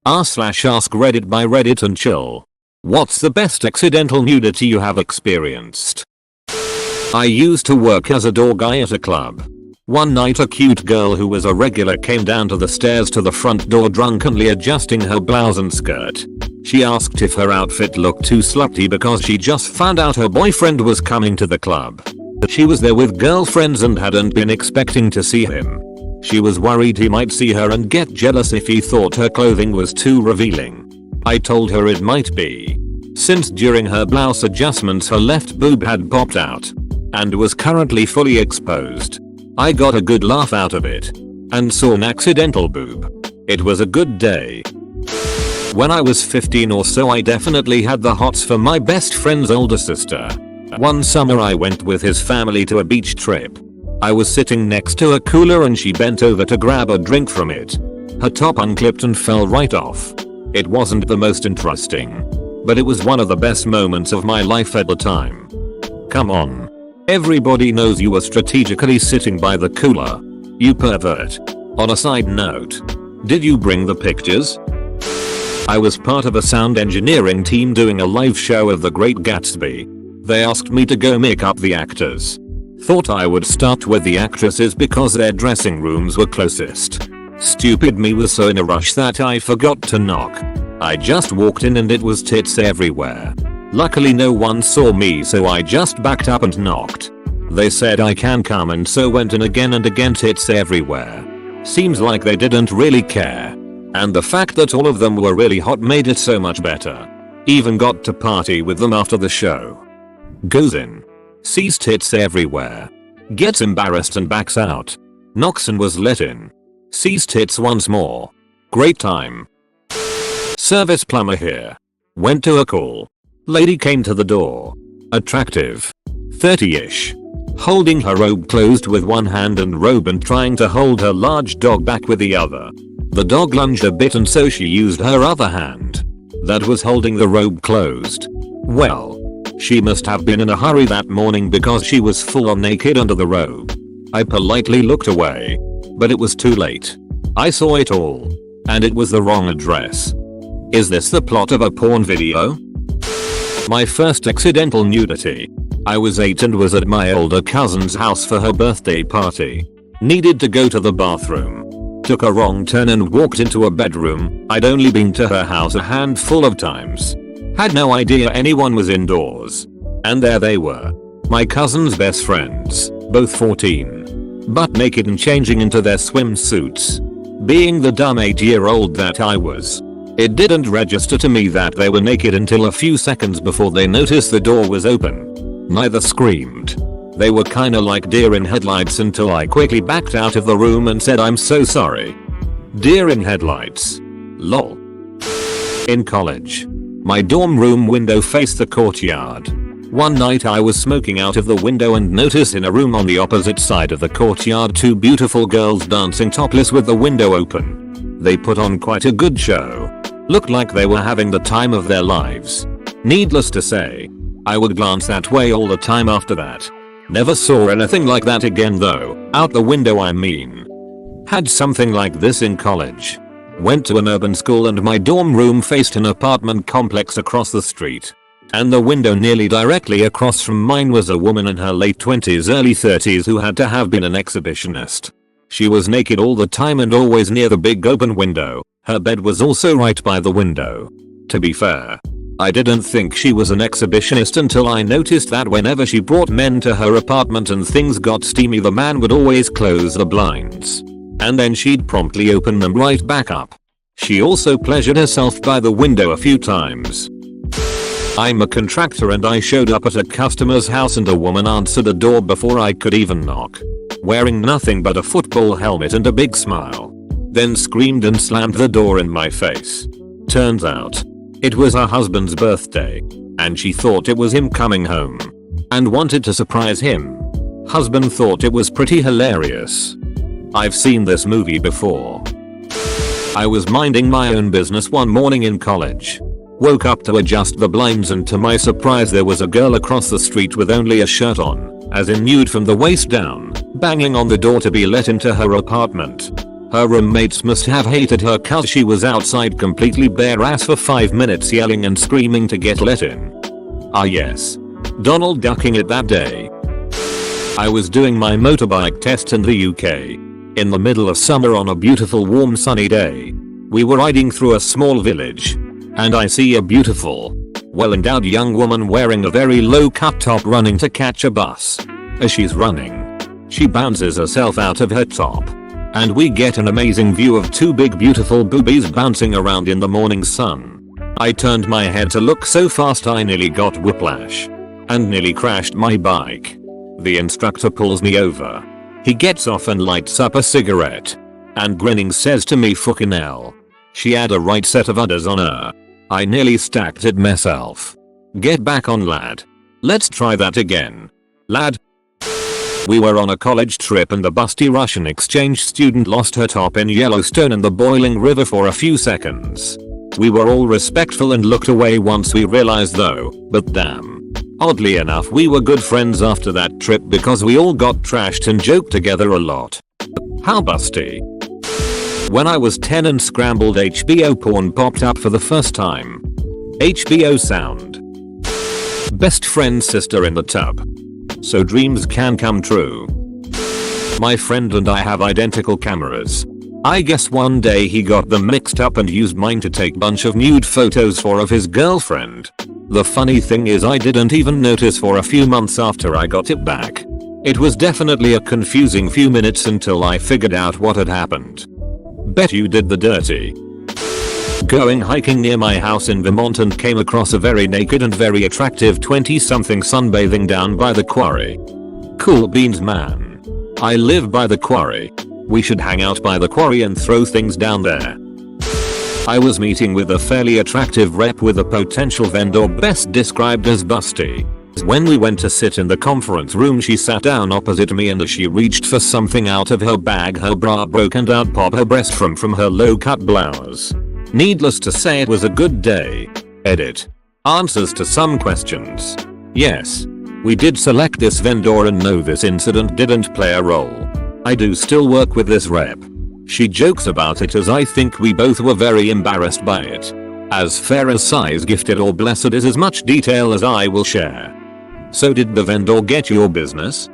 r/Askreddit by Reddit and chill. What's the best accidental nudity you have experienced? I used to work as a door guy at a club. One night a cute girl who was a regular came down to the stairs to the front door drunkenly adjusting her blouse and skirt. She asked if her outfit looked too slutty because she just found out her boyfriend was coming to the club. She was there with girlfriends and hadn't been expecting to see him. She was worried he might see her and get jealous if he thought her clothing was too revealing. I told her it might be, since during her blouse adjustments her left boob had popped out and was currently fully exposed. I got a good laugh out of it and saw an accidental boob. It was a good day. When I was 15 or so I definitely had the hots for my best friend's older sister. One summer I went with his family to a beach trip. I was sitting next to a cooler and she bent over to grab a drink from it. Her top unclipped and fell right off. It wasn't the most interesting, but it was one of the best moments of my life at the time. Come on. Everybody knows you were strategically sitting by the cooler. You pervert. On a side note, did you bring the pictures? I was part of a sound engineering team doing a live show of The Great Gatsby. They asked me to go make up the actors. Thought I would start with the actresses because their dressing rooms were closest. Stupid me was so in a rush that I forgot to knock. I just walked in and it was tits everywhere. Luckily no one saw me so I just backed up and knocked. They said I can come and so went in again and again, tits everywhere. Seems like they didn't really care. And the fact that all of them were really hot made it so much better. Even got to party with them after the show. Goes in. Sees tits everywhere. Gets embarrassed and backs out. Knocks and was let in. Sees tits once more. Great time. Service plumber here. Went to a call. Lady came to the door. Attractive. 30ish. Holding her robe closed with one hand and robe and trying to hold her large dog back with the other. The dog lunged a bit and so she used her other hand that was holding the robe closed. Well, she must have been in a hurry that morning because she was full on naked under the robe. I politely looked away, but it was too late. I saw it all, and it was the wrong address. Is this the plot of a porn video? My first accidental nudity. I was 8 and was at my older cousin's house for her birthday party. Needed to go to the bathroom. Took a wrong turn and walked into a bedroom. I'd only been to her house a handful of times. Had no idea anyone was indoors. And there they were. My cousin's best friends, both 14. Butt naked and changing into their swimsuits. Being the dumb 8-year-old that I was, it didn't register to me that they were naked until a few seconds before they noticed the door was open. Neither screamed. They were kinda like deer in headlights until I quickly backed out of the room and said I'm so sorry. Deer in headlights. Lol. In college, my dorm room window faced the courtyard. One night I was smoking out of the window and noticed in a room on the opposite side of the courtyard 2 beautiful girls dancing topless with the window open. They put on quite a good show. Looked like they were having the time of their lives. Needless to say, I would glance that way all the time after that. Never saw anything like that again though, out the window I mean. Had something like this in college. Went to an urban school and my dorm room faced an apartment complex across the street. And the window nearly directly across from mine was a woman in her late 20s early 30s who had to have been an exhibitionist. She was naked all the time and always near the big open window. Her bed was also right by the window. To be fair, I didn't think she was an exhibitionist until I noticed that whenever she brought men to her apartment and things got steamy the man would always close the blinds. And then she'd promptly open them right back up. She also pleasured herself by the window a few times. I'm a contractor and I showed up at a customer's house and a woman answered the door before I could even knock. Wearing nothing but a football helmet and a big smile. Then screamed and slammed the door in my face. Turns out, it was her husband's birthday. And she thought it was him coming home. And wanted to surprise him. Husband thought it was pretty hilarious. I've seen this movie before. I was minding my own business one morning in college. Woke up to adjust the blinds and to my surprise there was a girl across the street with only a shirt on, as in nude from the waist down, banging on the door to be let into her apartment. Her roommates must have hated her cause she was outside completely bare ass for 5 minutes yelling and screaming to get let in. Ah yes. Donald ducking it that day. I was doing my motorbike test in the UK. In the middle of summer on a beautiful warm sunny day. We were riding through a small village. And I see a beautiful, well-endowed young woman wearing a very low-cut top running to catch a bus. As she's running, she bounces herself out of her top. And we get an amazing view of two big beautiful boobies bouncing around in the morning sun. I turned my head to look so fast I nearly got whiplash. And nearly crashed my bike. The instructor pulls me over. He gets off and lights up a cigarette. And grinning says to me, "Fucking hell. She had a right set of udders on her." I nearly stacked it myself. Get back on, lad. Let's try that again. Lad. We were on a college trip and the busty Russian exchange student lost her top in Yellowstone in the boiling river for a few seconds. We were all respectful and looked away once we realized though, but damn. Oddly enough we were good friends after that trip because we all got trashed and joked together a lot. How busty. When I was 10 and scrambled HBO porn popped up for the first time. HBO sound. Best friend's sister in the tub. So dreams can come true. My friend and I have identical cameras. I guess one day he got them mixed up and used mine to take bunch of nude photos for of his girlfriend. The funny thing is I didn't even notice for a few months after I got it back. It was definitely a confusing few minutes until I figured out what had happened. Bet you did the dirty. Going hiking near my house in Vermont and came across a very naked and very attractive 20-something sunbathing down by the quarry. Cool beans, man. I live by the quarry. We should hang out by the quarry and throw things down there. I was meeting with a fairly attractive rep with a potential vendor best described as busty. When we went to sit in the conference room she sat down opposite me and as she reached for something out of her bag her bra broke and out popped her breast from her low cut blouse. Needless to say it was a good day. Edit. Answers to some questions. Yes. We did select this vendor and no, this incident didn't play a role. I do still work with this rep. She jokes about it as I think we both were very embarrassed by it. As fair as size gifted or blessed is as much detail as I will share. So did the vendor get your business?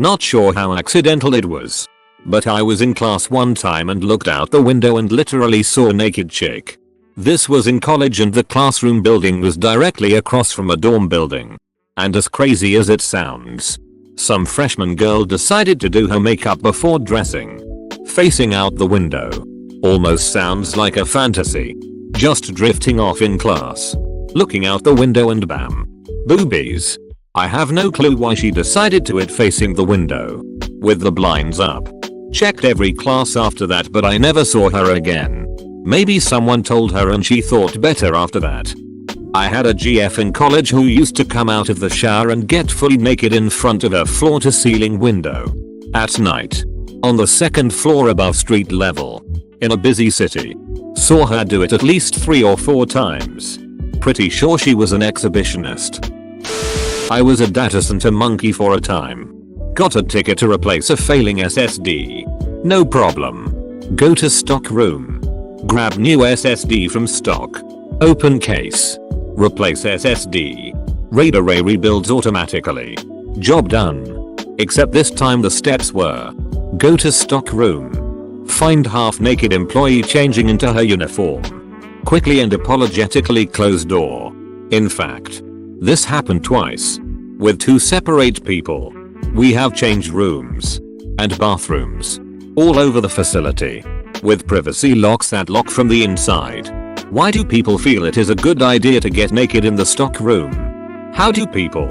Not sure how accidental it was. But I was in class one time and looked out the window and literally saw a naked chick. This was in college and the classroom building was directly across from a dorm building. And as crazy as it sounds, some freshman girl decided to do her makeup before dressing. Facing out the window. Almost sounds like a fantasy. Just drifting off in class. Looking out the window and bam. Boobies. I have no clue why she decided to it facing the window. With the blinds up. Checked every class after that but I never saw her again. Maybe someone told her and she thought better after that. I had a GF in college who used to come out of the shower and get fully naked in front of her floor to ceiling window. At night. On the second floor above street level. In a busy city. Saw her do it at least 3 or 4 times. Pretty sure she was an exhibitionist. I was a data center monkey for a time. Got a ticket to replace a failing SSD. No problem. Go to stock room. Grab new SSD from stock. Open case. Replace SSD. RAID array rebuilds automatically. Job done. Except this time the steps were. Go to stock room. Find half naked employee changing into her uniform. Quickly and apologetically close door. In fact, this happened twice. With 2 separate people. We have change rooms. And bathrooms. All over the facility. With privacy locks that lock from the inside. Why do people feel it is a good idea to get naked in the stock room? How do people,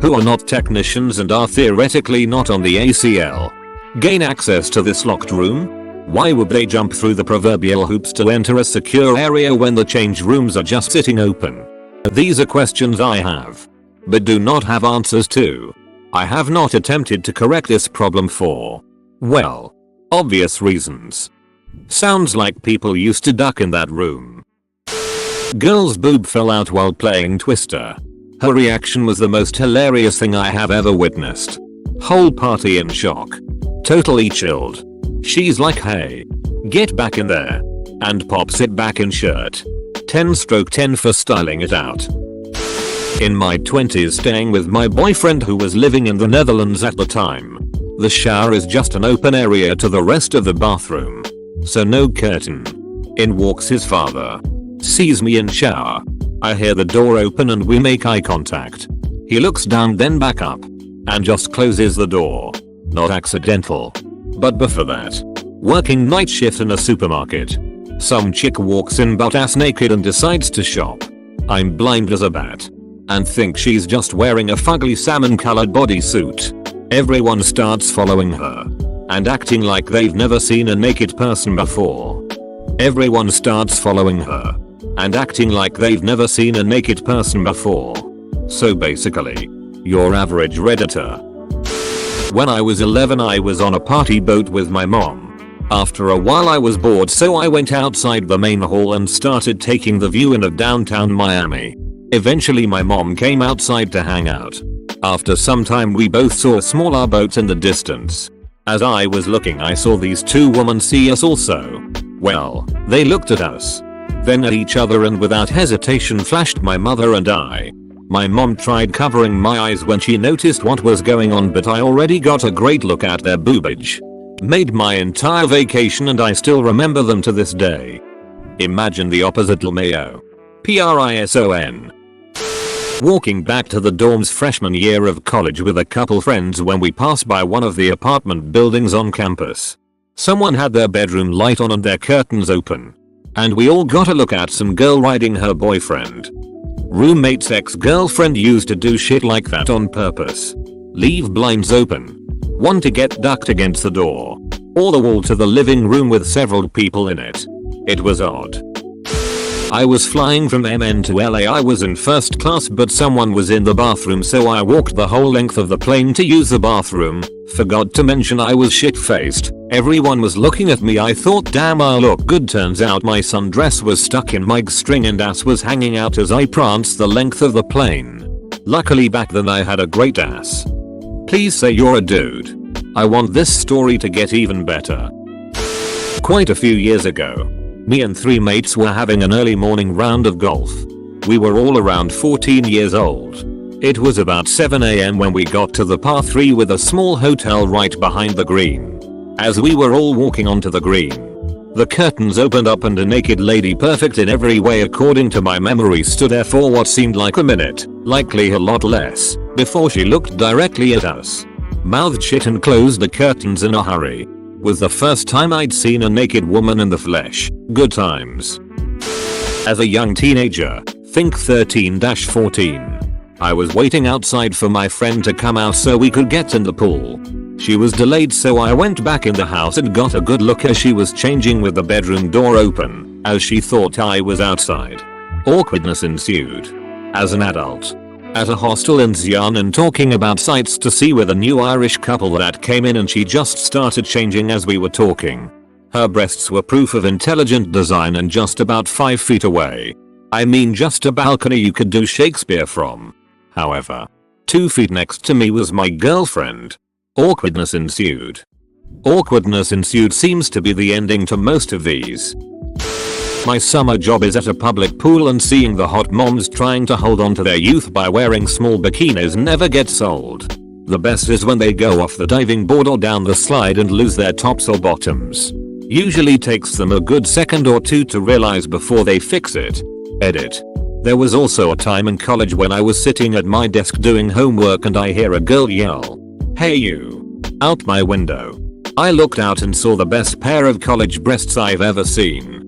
who are not technicians and are theoretically not on the ACL, gain access to this locked room? Why would they jump through the proverbial hoops to enter a secure area when the change rooms are just sitting open? These are questions I have. But do not have answers to. I have not attempted to correct this problem for, well, obvious reasons. Sounds like people used to duck in that room. Girl's boob fell out while playing Twister. Her reaction was the most hilarious thing I have ever witnessed. Whole party in shock. Totally chilled. She's like, hey, get back in there, and pops it back in shirt. 10/10 for styling it out. In my 20s, staying with my boyfriend who was living in the Netherlands at the time. The shower is just an open area to the rest of the bathroom, so no curtain. In walks his father. Sees me in shower. I hear the door open and we make eye contact. He looks down then back up and just closes the door. Not accidental. But before that, working night shift in a supermarket. Some chick walks in butt ass naked and decides to shop. I'm blind as a bat and think she's just wearing a fugly salmon colored bodysuit. Everyone starts following her and acting like they've never seen a naked person before. Everyone starts following her and acting like they've never seen a naked person before. So basically, your average Redditor. When I was 11, I was on a party boat with my mom. After a while I was bored, so I went outside the main hall and started taking the view in of downtown Miami. Eventually my mom came outside to hang out. After some time we both saw smaller boats in the distance. As I was looking, I saw these two women see us also. Well, they looked at us, then at each other, and without hesitation flashed my mother and I. My mom tried covering my eyes when she noticed what was going on, but I already got a great look at their boobage. Made my entire vacation and I still remember them to this day. Imagine the opposite, LMAO. PRISON. Walking back to the dorms freshman year of college with a couple friends when we passed by one of the apartment buildings on campus. Someone had their bedroom light on and their curtains open. And we all got a look at some girl riding her boyfriend. Roommate's ex-girlfriend used to do shit like that on purpose. Leave blinds open. One to get ducked against the door. Or the wall to the living room with several people in it. It was odd. I was flying from MN to LA. I was in first class, but someone was in the bathroom, so I walked the whole length of the plane to use the bathroom. Forgot to mention I was shit-faced. Everyone was looking at me. I thought, damn, I look good. Turns out my sundress was stuck in my string and ass was hanging out as I pranced the length of the plane. Luckily back then I had a great ass. Please say you're a dude. I want this story to get even better. Quite a few years ago, me and 3 mates were having an early morning round of golf. We were all around 14 years old. It was about 7 AM when we got to the par 3 with a small hotel right behind the green. As we were all walking onto the green, the curtains opened up and a naked lady, perfect in every way according to my memory, stood there for what seemed like a minute, likely a lot less, before she looked directly at us, mouthed shit and closed the curtains in a hurry. Was the first time I'd seen a naked woman in the flesh. Good times. As a young teenager, think 13-14, I was waiting outside for my friend to come out so we could get in the pool. She was delayed, so I went back in the house and got a good look as she was changing with the bedroom door open, as she thought I was outside. Awkwardness ensued. As an adult, at a hostel in Xi'an and talking about sights to see with a new Irish couple that came in, and she just started changing as we were talking. Her breasts were proof of intelligent design and just about 5 feet away. I mean, just a balcony you could do Shakespeare from. However, 2 feet next to me was my girlfriend. Awkwardness ensued. Awkwardness ensued seems to be the ending to most of these. My summer job is at a public pool, and seeing the hot moms trying to hold on to their youth by wearing small bikinis never gets old. The best is when they go off the diving board or down the slide and lose their tops or bottoms. Usually takes them a good second or two to realize before they fix it. Edit. There was also a time in college when I was sitting at my desk doing homework and I hear a girl yell, "Hey you!" out my window. I looked out and saw the best pair of college breasts I've ever seen.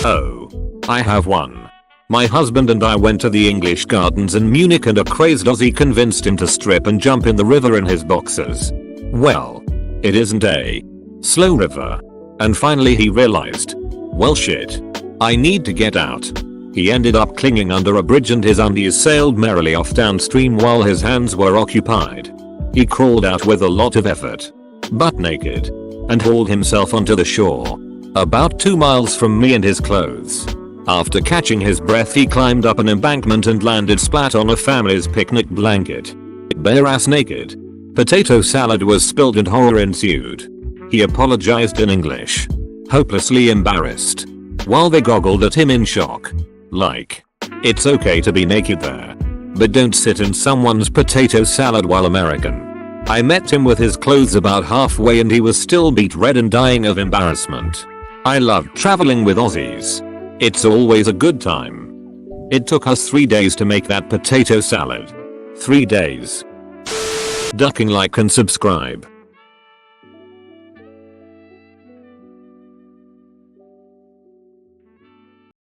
Oh, I have one. My husband and I went to the English Gardens in Munich and a crazed Aussie convinced him to strip and jump in the river in his boxers. Well, it isn't a slow river. And finally he realized, well shit, I need to get out. He ended up clinging under a bridge and his undies sailed merrily off downstream while his hands were occupied. He crawled out with a lot of effort, butt naked, and hauled himself onto the shore. About 2 miles from me and his clothes. After catching his breath he climbed up an embankment and landed splat on a family's picnic blanket. Bare ass naked. Potato salad was spilled and horror ensued. He apologized in English. Hopelessly embarrassed. While they goggled at him in shock. Like, it's okay to be naked there. But don't sit in someone's potato salad while American. I met him with his clothes about halfway and he was still beet red and dying of embarrassment. I love traveling with Aussies. It's always a good time. It took us 3 days to make that potato salad. 3 days. Ducking like and subscribe.